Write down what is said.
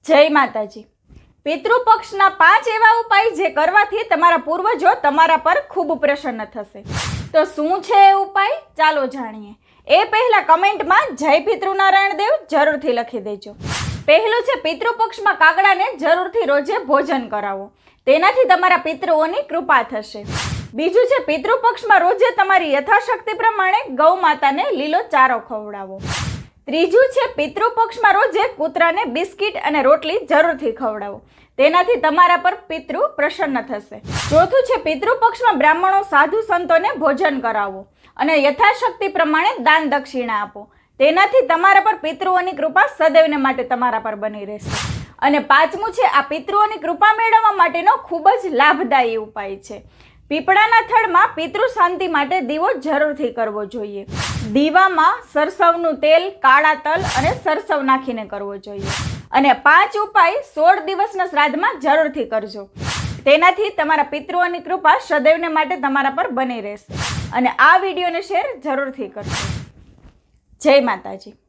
જય માતાજી। પિતૃપક્ષના 5 એવા ઉપાય જે કરવાથી તમારા પૂર્વજો તમારા પર ખૂબ પ્રસન્ન થશે। તો શું છે એ ઉપાય, ચાલો જાણીએ। એ પહેલા કમેન્ટમાં જય પિતૃનારાયણ દેવ જરૂરથી લખી દેજો। પહેલું છે, પિતૃપક્ષમાં કાગડાને જરૂરથી રોજે ભોજન કરાવો, તેનાથી તમારા પિતૃઓની કૃપા થશે। બીજું છે, પિતૃપક્ષમાં રોજે તમારી યથાશક્તિ પ્રમાણે ગૌ માતાને લીલો ચારો ખવડાવો। ત્રીજું છે, પિતૃપક્ષમાં રોજે કૂતરાને બિસ્કિટ અને રોટલી જરૂરથી ખવડાવો, તેનાથી તમારા પર પિતૃ પ્રસન્ન થશે। ચોથું છે, પિતૃપક્ષમાં બ્રાહ્મણો સાધુ સંતોને ભોજન કરાવો અને યથાશક્તિ પ્રમાણે દાન દક્ષિણા આપો, તેનાથી તમારા પર પિતૃઓની કૃપા સદૈવને માટે તમારા પર બની રહેશે। અને પાંચમું છે, આ પિતૃઓની કૃપા મેળવવા માટેનો ખૂબ જ લાભદાયી ઉપાય છે। પીપળાના થડમાં પિતૃ શાંતિ માટે દીવો જરૂરથી કરવો જોઈએ। દીવામાં સરસવનું તેલ, કાળા તલ અને સરસવ નાખીને કરવો જોઈએ। અને 5 ઉપાય 16 દિવસના શ્રાદ્ધમાં જરૂરથી કરજો, તેનાથી તમારા પિતૃઓની કૃપા સદૈવને માટે તમારા પર બની રહેશે। અને આ વિડીયોને શેર જરૂરથી કરજો। જય માતાજી।